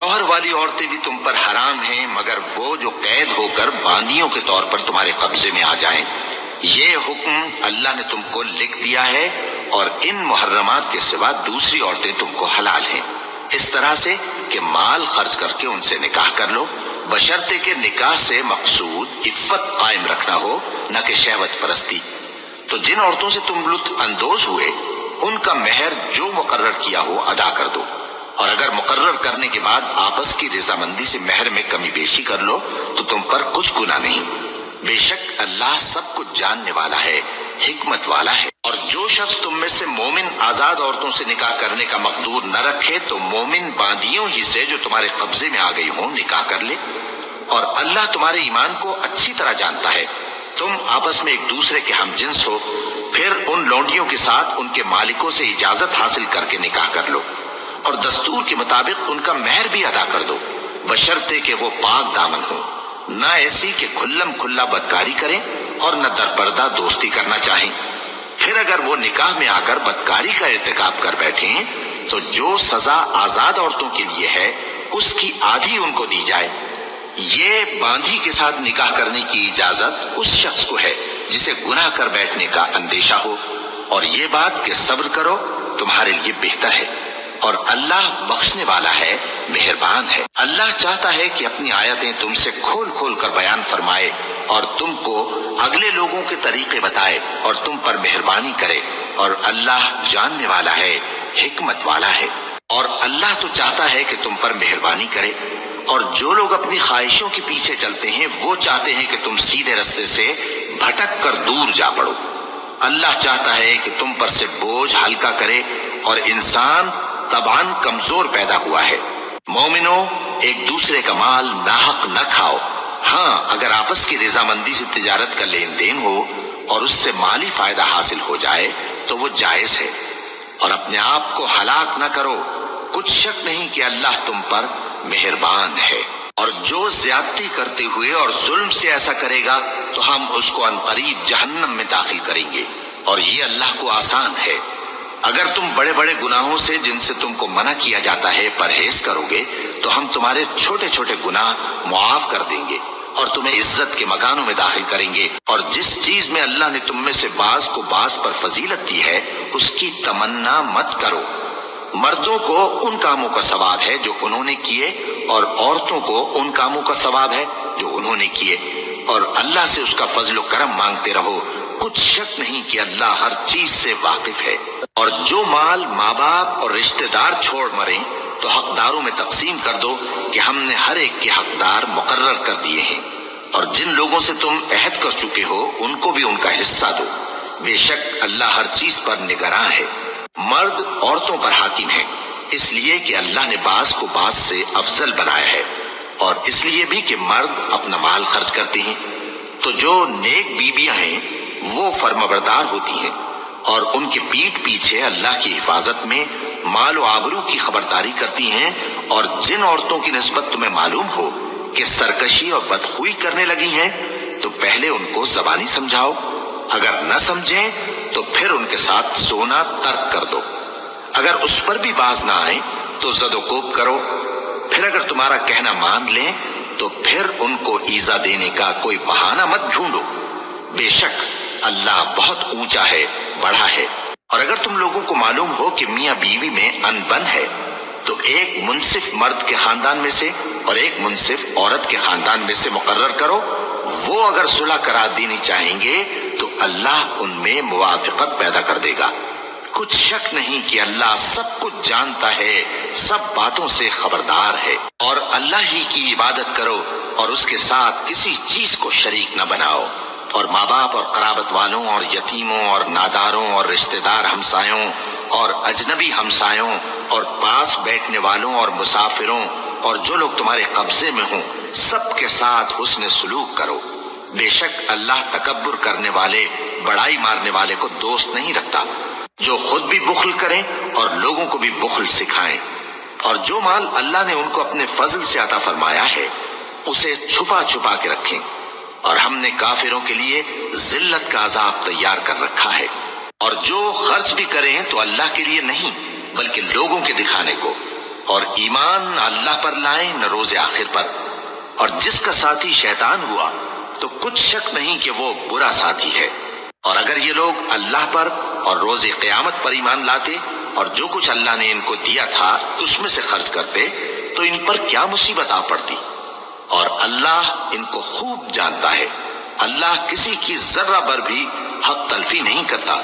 شوہر والی عورتیں بھی تم پر حرام ہیں مگر وہ جو قید ہو کر باندیوں کے طور پر تمہارے قبضے میں آ جائیں۔ یہ حکم اللہ نے تم کو لکھ دیا ہے، اور ان محرمات کے سوا دوسری عورتیں تم کو حلال ہیں، اس طرح سے کہ مال خرچ کر کے ان سے نکاح کر لو، بشرطے کہ نکاح سے مقصود عفت قائم رکھنا ہو، نہ کہ شہوت پرستی۔ تو جن عورتوں سے تم لطف اندوز ہوئے ان کا مہر جو مقرر کیا ہو ادا کر دو، اور اگر مقرر کرنے کے بعد آپس کی رضامندی سے مہر میں کمی بیشی کر لو تو تم پر کچھ گناہ نہیں۔ بے شک اللہ سب کچھ جاننے والا ہے، حکمت والا ہے۔ اور جو شخص تم میں سے مومن آزاد عورتوں سے نکاح کرنے کا مقدور نہ رکھے تو مومن باندیوں ہی سے جو تمہارے قبضے میں آ گئی ہوں نکاح کر لے، اور اللہ تمہارے ایمان کو اچھی طرح جانتا ہے۔ تم آپس میں ایک دوسرے کے ہم جنس ہو، پھر ان لونڈیوں کے ساتھ ان کے مالکوں سے اجازت حاصل کر کے نکاح کر لو، اور دستور کے مطابق ان کا مہر بھی ادا کر دو، بشرطے کہ وہ پاک دامن ہو، نہ ایسی کہ کھلم کھلا بدکاری کریں اور نہ در پردہ دوستی کرنا چاہیں۔ پھر اگر وہ نکاح میں آ کر بدکاری کا ارتکاب کر بیٹھیں تو جو سزا آزاد عورتوں کے لیے ہے اس کی آدھی ان کو دی جائے۔ یہ باندھی کے ساتھ نکاح کرنے کی اجازت اس شخص کو ہے جسے گناہ کر بیٹھنے کا اندیشہ ہو، اور یہ بات کہ صبر کرو تمہارے لیے بہتر ہے، اور اللہ بخشنے والا ہے، مہربان ہے۔ اللہ چاہتا ہے کہ اپنی آیتیں تم سے کھول کھول کر بیان فرمائے اور تم کو اگلے لوگوں کے طریقے بتائے اور تم پر مہربانی کرے، اور اللہ جاننے والا ہے، حکمت والا ہے۔ اور اللہ تو چاہتا ہے کہ تم پر مہربانی کرے، اور جو لوگ اپنی خواہشوں کے پیچھے چلتے ہیں وہ چاہتے ہیں کہ تم سیدھے رستے سے بھٹک کر دور جا پڑو۔ اللہ چاہتا ہے کہ تم پر سے بوجھ ہلکا کرے، اور انسان طبعاً کمزور پیدا ہوا ہے۔ مومنوں، ایک دوسرے کا مال ناحق نہ کھاؤ۔ ہاں، اگر آپس کی رضامندی سے تجارت کا لین دین ہو اور اس سے مالی فائدہ حاصل ہو جائے تو وہ جائز ہے، اور اپنے آپ کو ہلاک نہ کرو، کچھ شک نہیں کہ اللہ تم پر مہربان ہے۔ اور جو زیادتی کرتے ہوئے اور ظلم سے ایسا کرے گا تو ہم اس کو عنقریب جہنم میں داخل کریں گے، اور یہ اللہ کو آسان ہے۔ اگر تم بڑے بڑے گناہوں سے جن سے تم کو منع کیا جاتا ہے پرہیز کرو گے تو ہم تمہارے چھوٹے چھوٹے گناہ معاف کر دیں گے اور تمہیں عزت کے مکانوں میں داخل کریں گے۔ اور جس چیز میں اللہ نے تم میں سے بعض کو بعض پر فضیلت دی ہے اس کی تمنا مت کرو۔ مردوں کو ان کاموں کا ثواب ہے جو انہوں نے کیے، اور عورتوں کو ان کاموں کا ثواب ہے جو انہوں نے کیے، اور اللہ سے اس کا فضل و کرم مانگتے رہو، کچھ شک نہیں کہ اللہ ہر چیز سے واقف ہے۔ اور جو مال ماں باپ اور رشتہ دار چھوڑ مریں تو حقداروں میں تقسیم کر دو کہ ہم نے ہر ایک کے حقدار مقرر کر دیے ہیں، اور جن لوگوں سے تم عہد کر چکے ہو ان کو بھی ان کا حصہ دو، بے شک اللہ ہر چیز پر نگراں ہے۔ مرد عورتوں پر حاکم ہے، اس لیے کہ اللہ نے بعض کو بعض سے افضل بنایا ہے، اور اس لیے بھی کہ مرد اپنا مال خرچ کرتے ہیں۔ تو جو نیک بیویاں ہیں وہ فرمانبردار ہوتی ہیں، اور ان کے پیٹھ پیچھے اللہ کی حفاظت میں مال و آبرو کی خبرداری کرتی ہیں۔ اور جن عورتوں کی نسبت تمہیں معلوم ہو کہ سرکشی اور بدخوئی کرنے لگی ہیں تو پہلے ان کو زبانی سمجھاؤ، اگر نہ سمجھیں تو پھر ان کے ساتھ سونا ترک کر دو۔ اگر اس پر بھی باز نہ آئیں تو زد و کوب کرو، پھر اگر تمہارا کہنا مان لیں تو پھر ان کو ایذا دینے کا کوئی بہانہ مت ڈھونڈو، بے شک اللہ بہت اونچا ہے، بڑا ہے۔ اور اگر تم لوگوں کو معلوم ہو کہ میاں بیوی میں انبن ہے تو ایک منصف مرد کے خاندان میں سے اور ایک منصف عورت کے خاندان میں سے مقرر کرو، وہ اگر صلح کرا دینی چاہیں گے تو اللہ ان میں موافقت پیدا کر دے گا۔ کچھ شک نہیں کہ اللہ سب کچھ جانتا ہے، سب باتوں سے خبردار ہے۔ اور اللہ ہی کی عبادت کرو اور اس کے ساتھ کسی چیز کو شریک نہ بناؤ، اور ماں باپ اور قرابت والوں اور یتیموں اور ناداروں اور رشتہ دار ہمسایوں اور اجنبی ہمسایوں اور پاس بیٹھنے والوں اور مسافروں اور جو لوگ تمہارے قبضے میں ہوں سب کے ساتھ حسن سلوک کرو، بے شک اللہ تکبر کرنے والے، بڑائی مارنے والے کو دوست نہیں رکھتا۔ جو خود بھی بخل کریں اور لوگوں کو بھی بخل سکھائیں، اور جو مال اللہ نے ان کو اپنے فضل سے عطا فرمایا ہے اسے چھپا چھپا کے رکھیں، اور ہم نے کافروں کے لیے ذلت کا عذاب تیار کر رکھا ہے۔ اور جو خرچ بھی کریں تو اللہ کے لیے نہیں بلکہ لوگوں کے دکھانے کو، اور ایمان نہ اللہ پر لائیں نہ روز آخر پر، اور جس کا ساتھی شیطان ہوا تو کچھ شک نہیں کہ وہ برا ساتھی ہے۔ اور اگر یہ لوگ اللہ پر اور روز قیامت پر ایمان لاتے اور جو کچھ اللہ نے ان کو دیا تھا اس میں سے خرچ کرتے تو ان پر کیا مصیبت آ پڑتی، اور اللہ ان کو خوب جانتا ہے۔ اللہ کسی کی ذرہ بر بھی حق تلفی نہیں کرتا،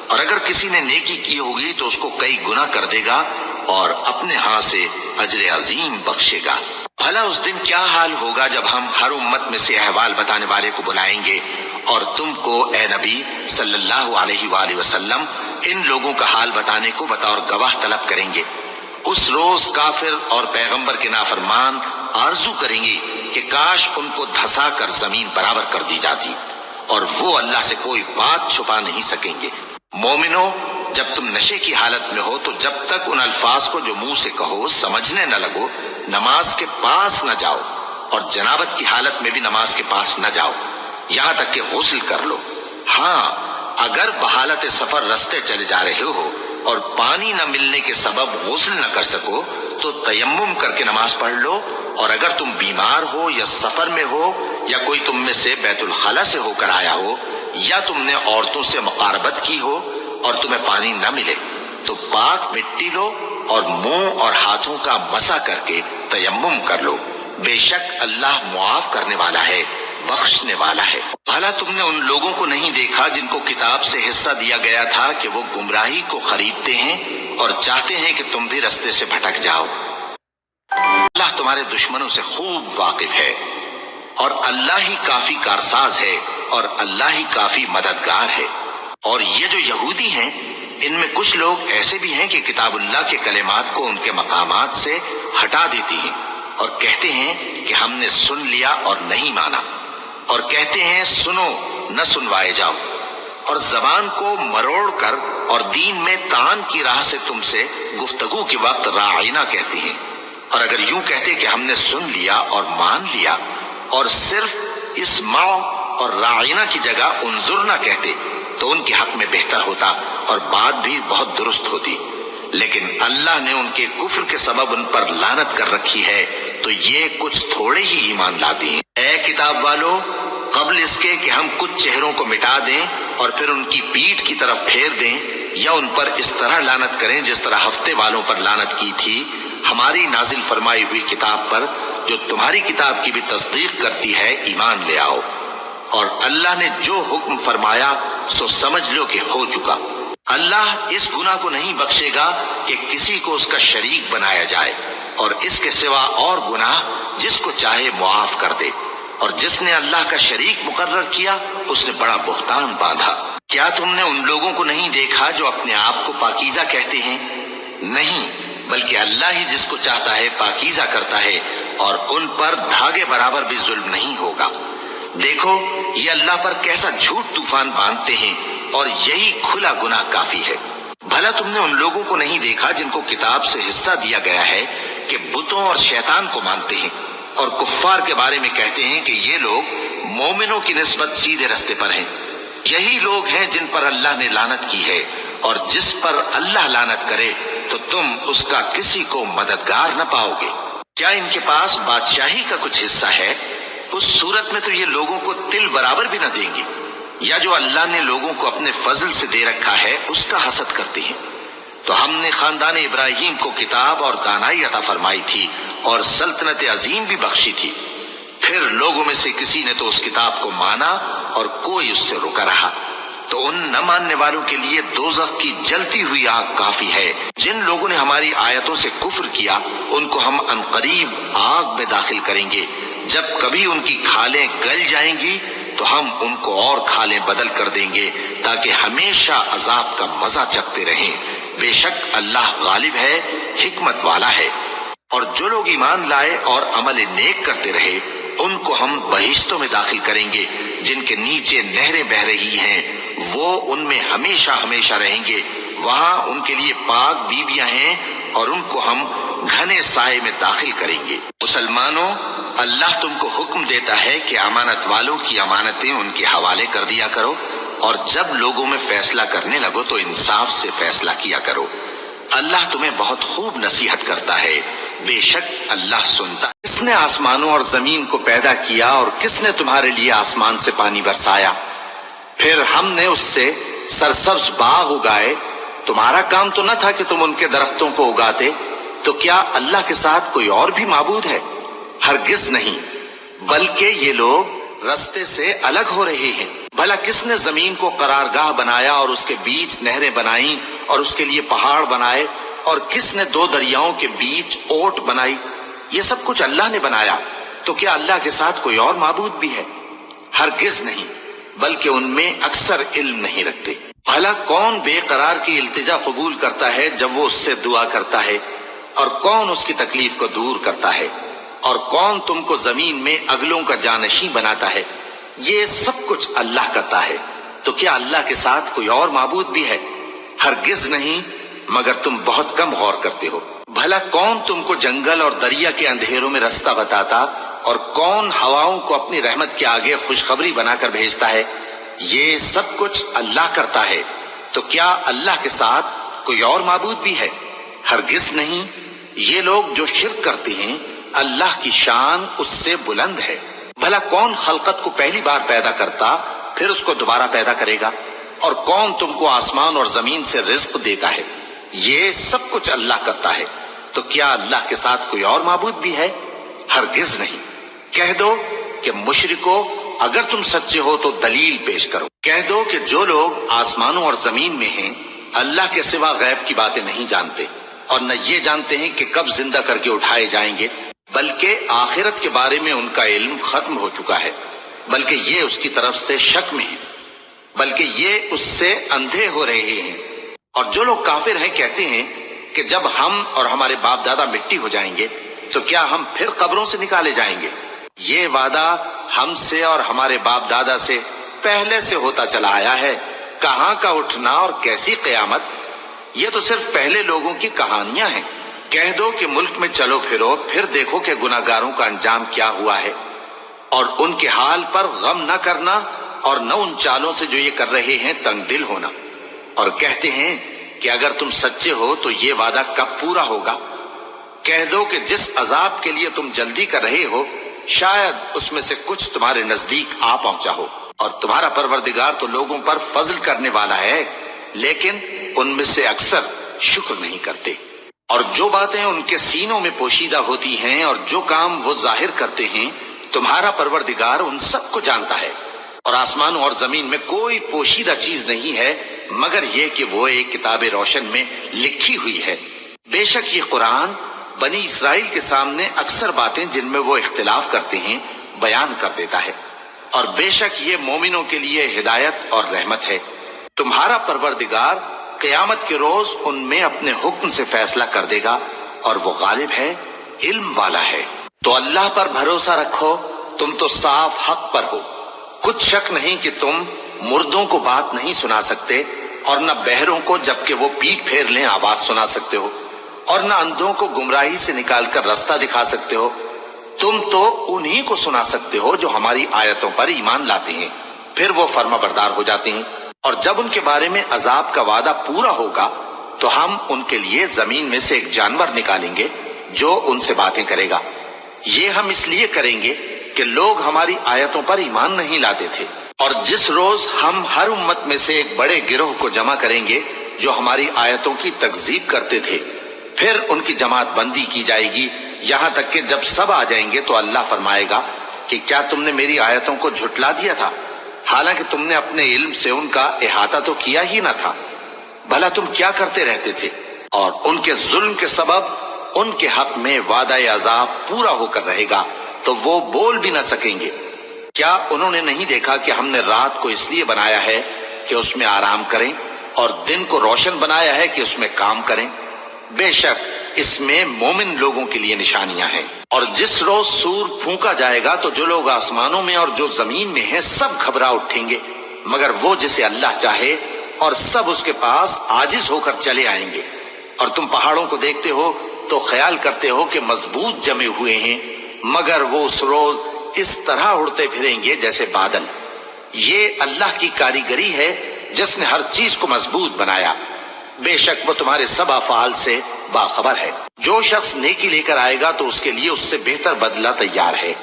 اور اگر کسی نے نیکی کی ہوگی تو اس کو کئی گنا کر دے گا اور اپنے ہاں سے اجر عظیم بخشے گا۔ بھلا اس دن کیا حال ہوگا جب ہم ہر امت میں سے احوال بتانے والے کو بلائیں گے اور تم کو اے نبی صلی اللہ علیہ وآلہ وسلم ان لوگوں کا حال بتانے کو بطور گواہ طلب کریں گے۔ اس روز کافر اور پیغمبر کے نافرمان آرزو کریں گے کہ کاش ان کو دھسا کر زمین برابر کر دی جاتی، اور وہ اللہ سے کوئی بات چھپا نہیں سکیں گے۔ مومنو، جب تم نشے کی حالت میں ہو تو جب تک ان الفاظ کو جو منہ سے کہو سمجھنے نہ لگو نماز کے پاس نہ جاؤ، اور جنابت کی حالت میں بھی نماز کے پاس نہ جاؤ یہاں تک کہ غسل کر لو۔ ہاں، اگر بحالت سفر رستے چلے جا رہے ہو اور پانی نہ ملنے کے سبب غسل نہ کر سکو تو تیمم کر کے نماز پڑھ لو، اور اگر تم بیمار ہو یا سفر میں ہو یا کوئی تم میں سے بیت الخلا سے ہو کر آیا ہو یا تم نے عورتوں سے مقاربت کی ہو اور تمہیں پانی نہ ملے تو پاک مٹی لو اور منہ اور ہاتھوں کا مسح کر کے تیمم کر لو، بے شک اللہ معاف کرنے والا ہے، بخشنے والا ہے۔ بھلا تم نے ان لوگوں کو نہیں دیکھا جن کو کتاب سے حصہ دیا گیا تھا کہ وہ گمراہی کو خریدتے ہیں اور چاہتے ہیں کہ تم بھی رستے سے بھٹک جاؤ؟ اللہ تمہارے دشمنوں سے خوب واقف ہے، اور اللہ ہی کافی کارساز ہے، اور اللہ ہی کافی مددگار ہے۔ اور یہ جو یہودی ہیں ان میں کچھ لوگ ایسے بھی ہیں کہ کتاب اللہ کے کلمات کو ان کے مقامات سے ہٹا دیتی ہیں اور کہتے ہیں کہ ہم نے سن لیا اور نہیں مانا، اور کہتے ہیں سنو نہ سنوائے جاؤ، اور زبان کو مروڑ کر اور دین میں طعن کی راہ سے تم سے گفتگو کے وقت راعینا کہتے ہیں۔ اور اگر یوں کہتے کہ ہم نے سن لیا اور مان لیا اور صرف اسمعوا اور راعینا کی جگہ انظرنا کہتے تو ان کے حق میں بہتر ہوتا اور بات بھی بہت درست ہوتی، لیکن اللہ نے ان کے کفر کے سبب ان پر لعنت کر رکھی ہے تو یہ کچھ تھوڑے ہی ایمان لاتے ہیں۔ اے کتاب والو، قبل اس کے کہ ہم کچھ چہروں کو مٹا دیں اور پھر ان کی پیٹھ کی طرف پھیر دیں یا ان پر اس طرح لعنت کریں جس طرح ہفتے والوں پر لعنت کی تھی، ہماری نازل فرمائی ہوئی کتاب پر جو تمہاری کتاب کی بھی تصدیق کرتی ہے ایمان لے آؤ، اور اللہ نے جو حکم فرمایا سو سمجھ لو کہ ہو چکا۔ اللہ اس گناہ کو نہیں بخشے گا کہ کسی کو اس کا شریک بنایا جائے، اور اس کے سوا اور گناہ جس کو چاہے معاف کر دے، اور جس نے اللہ کا شریک مقرر کیا اس نے بڑا بہتان باندھا۔ کیا تم نے ان لوگوں کو نہیں دیکھا جو اپنے آپ کو پاکیزہ کہتے ہیں؟ نہیں، بلکہ اللہ ہی جس کو چاہتا ہے پاکیزہ کرتا ہے، اور ان پر دھاگے برابر بھی ظلم نہیں ہوگا۔ دیکھو یہ اللہ پر کیسا جھوٹ طوفان باندھتے ہیں، اور یہی کھلا گناہ کافی ہے۔ بھلا تم نے ان لوگوں کو نہیں دیکھا جن کو کتاب سے حصہ دیا گیا ہے کہ بتوں اور شیطان کو مانتے ہیں، اور کفار کے بارے میں کہتے ہیں کہ یہ لوگ مومنوں کی نسبت سیدھے رستے پر ہیں۔ یہی لوگ ہیں جن پر اللہ نے لعنت کی ہے، اور جس پر اللہ لعنت کرے تو تم اس کا کسی کو مددگار نہ پاؤ گے۔ کیا ان کے پاس بادشاہی کا کچھ حصہ ہے؟ اس صورت میں تو یہ لوگوں کو تل برابر بھی نہ دیں گے، یا جو اللہ نے لوگوں کو اپنے فضل سے دے رکھا ہے اس کا حسد کرتے ہیں۔ تو ہم نے خاندان ابراہیم کو کتاب اور دانائی عطا فرمائی تھی اور سلطنت عظیم بھی بخشی تھی، پھر لوگوں میں سے کسی نے تو اس کتاب کو مانا اور کوئی اس سے رکا رہا، تو ان نہ ماننے والوں کے لیے دوزخ کی جلتی ہوئی آگ کافی ہے۔ جن لوگوں نے ہماری آیتوں سے کفر کیا ان کو ہم عنقریب آگ میں داخل کریں گے، جب کبھی ان کی کھالیں گل جائیں گی تو ہم ان کو اور کھالیں بدل کر دیں گے تاکہ ہمیشہ عذاب کا مزہ چکھتے رہیں۔ بے شک اللہ غالب ہے، حکمت والا ہے۔ اور جو لوگ ایمان لائے اور عمل نیک کرتے رہے ان کو ہم بہشتوں میں داخل کریں گے جن کے نیچے نہریں بہہ رہی ہیں، وہ ان میں ہمیشہ ہمیشہ رہیں گے، وہاں ان کے لیے پاک بیویاں ہیں اور ان کو ہم گھنے سائے میں داخل کریں گے۔ مسلمانوں، اللہ تم کو حکم دیتا ہے کہ امانت والوں کی امانتیں ان کے حوالے کر دیا کرو، اور جب لوگوں میں فیصلہ کرنے لگو تو انصاف سے فیصلہ کیا کرو۔ اللہ تمہیں بہت خوب نصیحت کرتا ہے، بے شک اللہ سنتا ہے۔ کس نے آسمانوں اور زمین کو پیدا کیا اور کس نے تمہارے لیے آسمان سے پانی برسایا؟ پھر ہم نے اس سے سرسبز باغ اگائے۔ تمہارا کام تو نہ تھا کہ تم ان کے درختوں کو اگاتے؟ تو کیا اللہ کے ساتھ کوئی اور بھی معبود ہے؟ ہرگز نہیں، بلکہ یہ لوگ رستے سے الگ ہو رہے ہیں۔ بھلا کس نے زمین کو قرارگاہ بنایا اور اس کے بیچ نہریں بنائیں اور اس کے لیے پہاڑ بنائے، اور کس نے دو دریاؤں کے بیچ اوٹ بنائی؟ یہ سب کچھ اللہ نے بنایا۔ تو کیا اللہ کے ساتھ کوئی اور معبود بھی ہے؟ ہرگز نہیں، بلکہ ان میں اکثر علم نہیں رکھتے۔ بھلا کون بے قرار کی التجا قبول کرتا ہے جب وہ اس سے دعا کرتا ہے، اور کون اس کی تکلیف کو دور کرتا ہے، اور کون تم کو زمین میں اگلوں کا جانشین بناتا ہے؟ یہ سب کچھ اللہ کرتا ہے۔ تو کیا اللہ کے ساتھ کوئی اور معبود بھی ہے؟ ہرگز نہیں، مگر تم بہت کم غور کرتے ہو۔ بھلا کون تم کو جنگل اور دریا کے اندھیروں میں رستہ بتاتا، اور کون ہواؤں کو اپنی رحمت کے آگے خوشخبری بنا کر بھیجتا ہے؟ یہ سب کچھ اللہ کرتا ہے۔ تو کیا اللہ کے ساتھ کوئی اور معبود بھی ہے؟ ہرگز نہیں۔ یہ لوگ جو شرک کرتے ہیں، اللہ کی شان اس سے بلند ہے۔ بھلا کون خلقت کو پہلی بار پیدا کرتا پھر اس کو دوبارہ پیدا کرے گا؟ اور کون تم کو آسمان اور زمین سے رزق دیتا ہے؟ یہ سب کچھ اللہ کرتا ہے۔ تو کیا اللہ کے ساتھ کوئی اور معبود بھی ہے؟ ہرگز نہیں۔ کہہ دو کہ مشرکو، اگر تم سچے ہو تو دلیل پیش کرو۔ کہہ دو کہ جو لوگ آسمانوں اور زمین میں ہیں اللہ کے سوا غیب کی باتیں نہیں جانتے، اور نہ یہ جانتے ہیں کہ کب زندہ کر کے اٹھائے جائیں گے، بلکہ آخرت کے بارے میں ان کا علم ختم ہو چکا ہے، بلکہ یہ اس کی طرف سے شک میں ہے، بلکہ یہ اس سے اندھے ہو رہے ہیں۔ اور جو لوگ کافر ہیں کہتے ہیں کہ جب ہم اور ہمارے باپ دادا مٹی ہو جائیں گے تو کیا ہم پھر قبروں سے نکالے جائیں گے؟ یہ وعدہ ہم سے اور ہمارے باپ دادا سے پہلے سے ہوتا چلا آیا ہے۔ کہاں کا اٹھنا اور کیسی قیامت؟ یہ تو صرف پہلے لوگوں کی کہانیاں ہیں۔ کہہ دو کہ ملک میں چلو پھرو، پھر دیکھو کہ گناہگاروں کا انجام کیا ہوا ہے، اور ان کے حال پر غم نہ کرنا، اور نہ ان چالوں سے جو یہ کر رہے ہیں تنگ دل ہونا۔ اور کہتے ہیں کہ اگر تم سچے ہو تو یہ وعدہ کب پورا ہوگا؟ کہہ دو کہ جس عذاب کے لیے تم جلدی کر رہے ہو شاید اس میں سے کچھ تمہارے نزدیک آ پہنچا ہو، اور تمہارا پروردگار تو لوگوں پر فضل کرنے والا ہے، لیکن ان میں سے اکثر شکر نہیں کرتے۔ اور جو باتیں ان کے سینوں میں پوشیدہ ہوتی ہیں اور جو کام وہ ظاہر کرتے ہیں، تمہارا پروردگار ان سب کو جانتا ہے۔ اور آسمانوں اور زمین میں کوئی پوشیدہ چیز نہیں ہے مگر یہ کہ وہ ایک کتاب روشن میں لکھی ہوئی ہے۔ بے شک یہ قرآن بنی اسرائیل کے سامنے اکثر باتیں جن میں وہ اختلاف کرتے ہیں بیان کر دیتا ہے، اور بے شک یہ مومنوں کے لیے ہدایت اور رحمت ہے۔ تمہارا پروردگار قیامت کے روز ان میں اپنے حکم سے فیصلہ کر دے گا، اور وہ غالب ہے، علم والا ہے۔ تو اللہ پر بھروسہ رکھو، تم تو صاف حق پر ہو۔ کچھ شک نہیں کہ تم مردوں کو بات نہیں سنا سکتے، اور نہ بہروں کو جبکہ وہ پیٹ پھیر لیں آواز سنا سکتے ہو، اور نہ اندھوں کو گمراہی سے نکال کر رستہ دکھا سکتے ہو۔ تم تو انہی کو سنا سکتے ہو جو ہماری آیتوں پر ایمان لاتے ہیں، پھر وہ فرما بردار ہو جاتے ہیں۔ اور جب ان کے بارے میں عذاب کا وعدہ پورا ہوگا تو ہم ان کے لیے زمین میں سے ایک جانور نکالیں گے جو ان سے باتیں کرے گا۔ یہ ہم اس لیے کریں گے کہ لوگ ہماری آیتوں پر ایمان نہیں لاتے تھے۔ اور جس روز ہم ہر امت میں سے ایک بڑے گروہ کو جمع کریں گے جو ہماری آیتوں کی تکذیب کرتے تھے، پھر ان کی جماعت بندی کی جائے گی، یہاں تک کہ جب سب آ جائیں گے تو اللہ فرمائے گا کہ کیا تم نے میری آیتوں کو جھٹلا دیا تھا، حالانکہ تم نے اپنے علم سے ان کا احاطہ تو کیا ہی نہ تھا؟ بھلا تم کیا کرتے رہتے تھے؟ اور ان کے ظلم کے سبب ان کے حق میں وعدہ عذاب پورا ہو کر رہے گا تو وہ بول بھی نہ سکیں گے۔ کیا انہوں نے نہیں دیکھا کہ ہم نے رات کو اس لیے بنایا ہے کہ اس میں آرام کریں، اور دن کو روشن بنایا ہے کہ اس میں کام کریں؟ بے شک اس میں مومن لوگوں کے لیے نشانیاں ہیں۔ اور جس روز سور پھونکا جائے گا تو جو لوگ آسمانوں میں اور جو زمین میں ہیں سب گھبرا اٹھیں گے، مگر وہ جسے اللہ چاہے، اور سب اس کے پاس عاجز ہو کر چلے آئیں گے۔ اور تم پہاڑوں کو دیکھتے ہو تو خیال کرتے ہو کہ مضبوط جمے ہوئے ہیں، مگر وہ اس روز اس طرح اڑتے پھریں گے جیسے بادل۔ یہ اللہ کی کاریگری ہے جس نے ہر چیز کو مضبوط بنایا۔ بے شک وہ تمہارے سب افعال سے باخبر ہے۔ جو شخص نیکی لے کر آئے گا تو اس کے لیے اس سے بہتر بدلہ تیار ہے،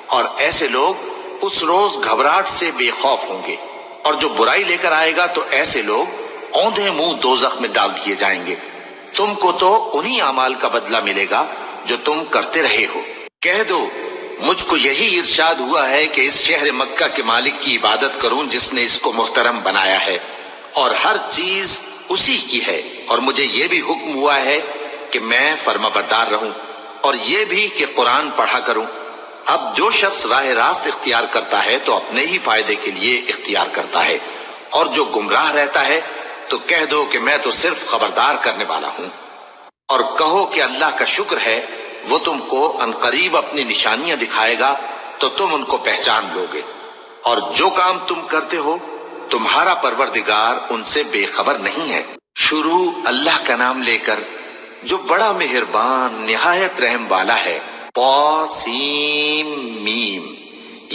اور ایسے لوگ اس روز گھبراہٹ سے بے خوف ہوں گے، اور جو برائی لے کر آئے گا تو ایسے لوگ اوندھے منہ دوزخ میں ڈال دیے جائیں گے۔ تم کو تو انہی اعمال کا بدلہ ملے گا جو تم کرتے رہے ہو۔ کہہ دو مجھ کو یہی ارشاد ہوا ہے کہ اس شہر مکہ کے مالک کی عبادت کروں جس نے اس کو محترم بنایا ہے، اور ہر چیز اسی کی ہے، اور مجھے یہ بھی حکم ہوا ہے کہ میں فرما بردار رہوں، اور یہ بھی کہ قرآن پڑھا کروں۔ اب جو شخص راہ راست اختیار کرتا ہے تو اپنے ہی فائدے کے لیے اختیار کرتا ہے، اور جو گمراہ رہتا ہے تو کہہ دو کہ میں تو صرف خبردار کرنے والا ہوں۔ اور کہو کہ اللہ کا شکر ہے وہ تم کو عنقریب اپنی نشانیاں دکھائے گا تو تم ان کو پہچان لو گے، اور جو کام تم کرتے ہو تمہارا پروردگار ان سے بے خبر نہیں ہے۔ شروع اللہ کا نام لے کر جو بڑا مہربان نہایت رحم والا ہے۔ طاسیم میم،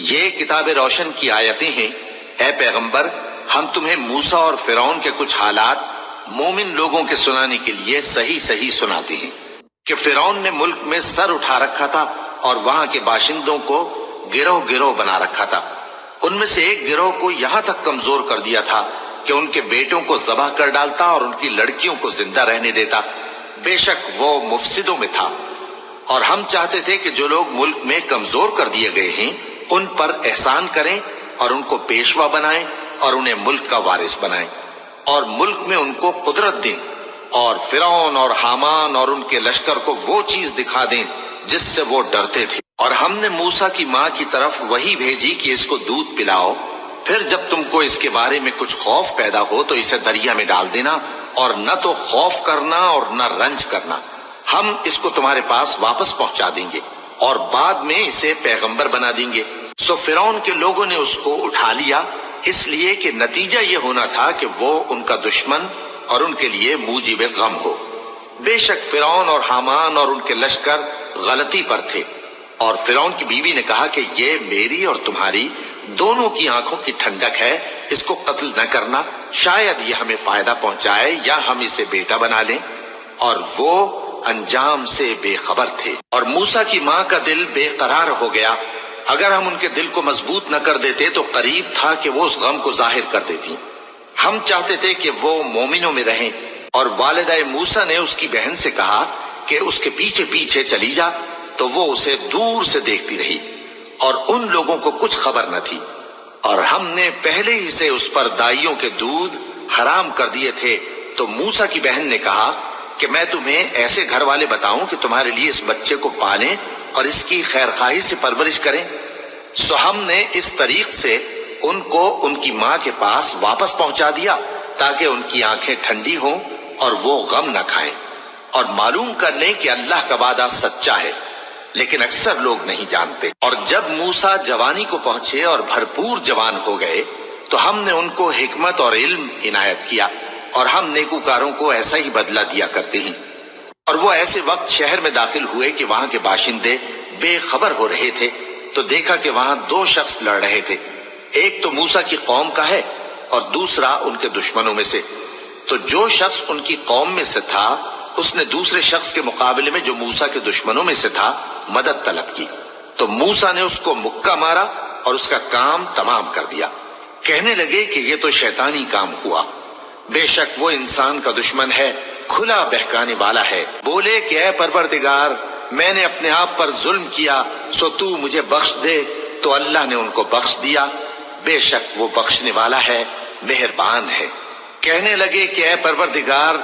یہ کتاب روشن کی آیتیں ہیں۔ اے پیغمبر، ہم تمہیں موسیٰ اور فرعون کے کچھ حالات مومن لوگوں کے سنانے کے لیے صحیح صحیح سناتے ہیں کہ فرعون نے ملک میں سر اٹھا رکھا تھا اور وہاں کے باشندوں کو گروہ گروہ بنا رکھا تھا۔ ان میں سے ایک گروہ کو یہاں تک کمزور کر دیا تھا کہ ان کے بیٹوں کو ذبح کر ڈالتا اور ان کی لڑکیوں کو زندہ رہنے دیتا۔ بے شک وہ مفسدوں میں تھا، اور ہم چاہتے تھے کہ جو لوگ ملک میں کمزور کر دیے گئے ہیں ان پر احسان کریں اور ان کو پیشوا بنائیں اور انہیں ملک کا وارث بنائیں، اور ملک میں ان کو قدرت دیں، اور فرعون اور حامان اور ان کے لشکر کو وہ چیز دکھا دیں جس سے وہ ڈرتے تھے۔ اور ہم نے موسیٰ کی ماں کی طرف وحی بھیجی کہ اس کو دودھ پلاؤ، پھر جب تم کو اس کے بارے میں کچھ خوف پیدا ہو تو اسے دریا میں ڈال دینا، اور نہ تو خوف کرنا اور نہ رنج کرنا، ہم اس کو تمہارے پاس واپس پہنچا دیں گے اور بعد میں اسے پیغمبر بنا دیں گے۔ سو فرعون کے لوگوں نے اس کو اٹھا لیا، اس لیے کہ نتیجہ یہ ہونا تھا کہ وہ ان کا دشمن اور ان کے لیے موجب غم ہو۔ بے شک فرعون اور حامان اور ان کے لشکر غلطی پر تھے، اور فرعون کی بیوی نے کہا کہ یہ میری اور تمہاری دونوں کی آنکھوں کی ٹھنڈک ہے، اس کو قتل نہ کرنا، شاید یہ ہمیں فائدہ پہنچائے یا ہم اسے بیٹا بنا لیں۔ اور وہ انجام سے بے خبر تھے۔ اور موسیٰ کی ماں کا دل بے قرار ہو گیا، اگر ہم ان کے دل کو مضبوط نہ کر دیتے تو قریب تھا کہ وہ اس غم کو ظاہر کر دیتی۔ ہم چاہتے تھے کہ وہ مومنوں میں رہیں، اور والدہ موسیٰ نے اس کی بہن سے کہا کہ اس کے پیچھے پیچھے چلی جا، تو وہ اسے دور سے دیکھتی رہی، اور ان لوگوں کو کچھ خبر نہ تھی۔ اور ہم نے پہلے ہی سے اس پر دائیوں کے دودھ حرام کر دیے تھے۔ تو موسیٰ کی بہن نے کہا کہ میں تمہیں ایسے گھر والے بتاؤں کہ تمہارے لیے اس بچے کو پالیں اور اس کی خیر خواہی سے پرورش کریں۔ سو ہم نے اس طریق سے ان کو ان کی ماں کے پاس واپس پہنچا دیا تاکہ ان کی آنکھیں ٹھنڈی ہوں اور وہ غم نہ کھائیں، اور معلوم کر لیں کہ اللہ کا وعدہ سچا ہے، لیکن اکثر لوگ نہیں جانتے۔ اور جب موسیٰ جوانی کو پہنچے اور بھرپور جوان ہو گئے تو ہم نے ان کو حکمت اور علم عنایت کیا، اور ہم نیکوکاروں کو ایسا ہی بدلہ دیا کرتے ہیں۔ اور وہ ایسے وقت شہر میں داخل ہوئے کہ وہاں کے باشندے بے خبر ہو رہے تھے، تو دیکھا کہ وہاں دو شخص لڑ رہے تھے، ایک تو موسیٰ کی قوم کا ہے اور دوسرا ان کے دشمنوں میں سے۔ تو جو شخص ان کی قوم میں سے تھا اس نے دوسرے شخص کے مقابلے میں جو موسیٰ کے دشمنوں میں سے تھا مدد طلب کی، تو موسیٰ نے اس کو مکہ مارا اور اس کا کام تمام کر دیا۔ کہنے لگے کہ یہ تو شیطانی کام ہوا، بے شک وہ انسان کا دشمن ہے، کھلا بہکانے والا ہے۔ بولے کہ اے پروردگار، میں نے اپنے آپ پر ظلم کیا، سو تو مجھے بخش دے، تو اللہ نے ان کو بخش دیا، بے شک وہ بخشنے والا ہے، مہربان ہے۔ کہنے لگے کہ اے پروردگار،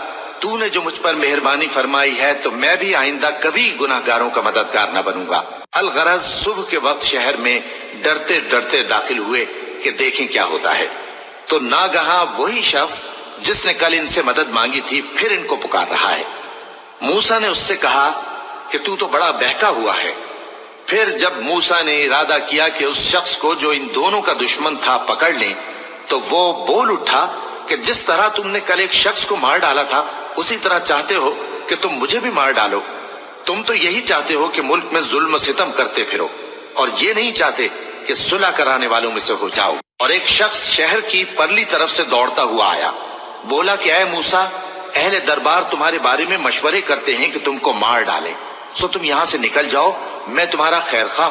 تو نے جو مجھ پر مہربانی فرمائی ہے تو میں بھی آئندہ کبھی گناہگاروں کا مددگار نہ بنوں گا۔ الغرض صبح کے وقت شہر میں ڈرتے ڈرتے داخل ہوئے کہ دیکھیں کیا ہوتا ہے، تو ناگہاں وہی شخص جس نے کل ان سے مدد مانگی تھی پھر ان کو پکار رہا ہے۔ موسیٰ نے اس سے کہا کہ تو بڑا بہکا ہوا ہے۔ پھر جب موسیٰ نے ارادہ کیا کہ اس شخص کو جو ان دونوں کا دشمن تھا پکڑ لیں، تو وہ بول اٹھا کہ جس طرح تم نے کل ایک شخص کو مار ڈالا تھا اسی طرح چاہتے ہو کہ تم مجھے بھی مار ڈالو۔ تم تو یہی چاہتے ہو کہ ملک میں ظلم و ستم کرتے پھرو، اور یہ نہیں چاہتے کہ صلح کرانے والوں میں سے ہو جاؤ۔ اور ایک شخص شہر کی پرلی طرف سے دوڑتا ہوا آیا، بولا کہ اے موسیٰ، اہل دربار تمہارے بارے میں مشورے کرتے ہیں کہ تم کو مار ڈالیں، سو تم یہاں سے نکل جاؤ، میں تمہارا خیر خواہ